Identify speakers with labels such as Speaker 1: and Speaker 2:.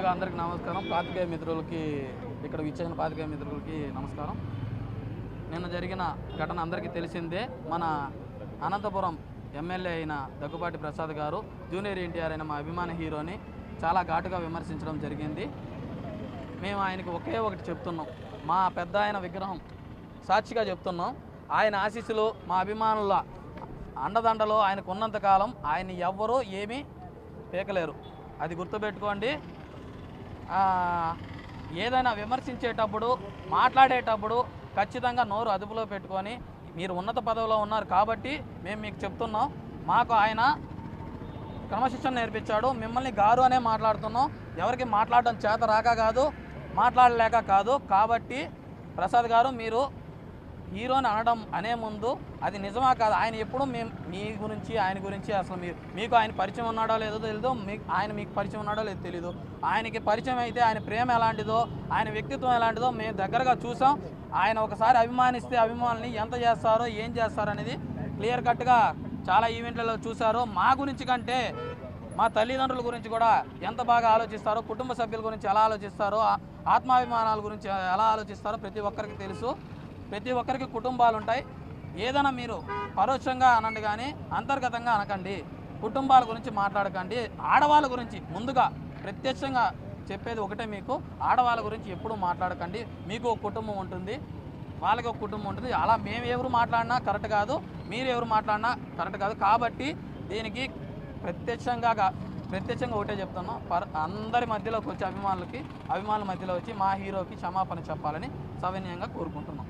Speaker 1: ముందుగా అందరికీ నమస్కారం. పాత్రికేయ మిత్రులకి, ఇక్కడ విచ్చేసిన పాత్రికేయ మిత్రులకి నమస్కారం. నిన్న జరిగిన ఘటన అందరికీ తెలిసిందే. మన అనంతపురం ఎమ్మెల్యే అయిన దగ్గుబాటి ప్రసాద్ గారు జూనియర్ ఎన్టీఆర్ అయిన మా అభిమాన హీరోని చాలా ఘాటుగా విమర్శించడం జరిగింది. మేము ఆయనకి ఒకే ఒకటి చెప్తున్నాం, మా పెద్ద ఆయన విగ్రహం సాక్షిగా చెప్తున్నాం, ఆయన ఆశీస్సులు మా అభిమానుల అండదండలో ఆయనకు ఉన్నంతకాలం ఆయన ఎవ్వరూ ఏమీ పీకలేరు. అది గుర్తుపెట్టుకోండి. ఏదైనా విమర్శించేటప్పుడు, మాట్లాడేటప్పుడు ఖచ్చితంగా నోరు అదుపులో పెట్టుకొని, మీరు ఉన్నత పదవిలో ఉన్నారు కాబట్టి మేము మీకు చెప్తున్నాం, మాకు ఆయన క్రమశిక్షణ నేర్పించాడు, మిమ్మల్ని గారు అనే మాట్లాడుతున్నాం. ఎవరికి మాట్లాడడం చేత రాక కాదు, మాట్లాడలేక కాదు. కాబట్టి ప్రసాద్ గారు, మీరు హీరోని అనడం అనే ముందు అది నిజమా కాదు, ఆయన ఎప్పుడు మేము మీ గురించి ఆయన గురించి అసలు మీకు ఆయన పరిచయం ఉన్నాడో లేదో తెలీదు, ఆయన మీకు పరిచయం ఉన్నాడో లేదో తెలీదు. ఆయనకి పరిచయం అయితే ఆయన ప్రేమ ఎలాంటిదో, ఆయన వ్యక్తిత్వం ఎలాంటిదో మేము దగ్గరగా చూసాం. ఆయన ఒకసారి అభిమానిస్తే అభిమానుల్ని ఎంత చేస్తారో ఏం చేస్తారో అనేది క్లియర్ కట్గా చాలా ఈవెంట్లలో చూశారు. మా గురించి కంటే మా తల్లిదండ్రుల గురించి కూడా ఎంత బాగా ఆలోచిస్తారో, కుటుంబ సభ్యుల గురించి ఎలా ఆలోచిస్తారో, ఆత్మాభిమానాల గురించి ఎలా ఆలోచిస్తారో ప్రతి ఒక్కరికి తెలుసు. ప్రతి ఒక్కరికి కుటుంబాలు ఉంటాయి. ఏదైనా మీరు పరోక్షంగా అనండి కానీ అంతర్గతంగా అనకండి. కుటుంబాల గురించి మాట్లాడకండి. ఆడవాళ్ళ గురించి ముందుగా ప్రత్యక్షంగా చెప్పేది ఒకటే, మీకు ఆడవాళ్ళ గురించి ఎప్పుడూ మాట్లాడకండి. మీకు ఒక కుటుంబం ఉంటుంది, వాళ్ళకి ఒక కుటుంబం ఉంటుంది. అలా మేము ఎవరు మాట్లాడినా కరెక్ట్ కాదు, మీరు ఎవరు మాట్లాడినా కరెక్ట్ కాదు. కాబట్టి దీనికి ప్రత్యక్షంగా ఒకటే చెప్తున్నాం, అందరి మధ్యలోకి వచ్చి అభిమానుల మధ్యలో వచ్చి మా హీరోకి క్షమాపణ చెప్పాలని సవినయంగా కోరుకుంటున్నాం.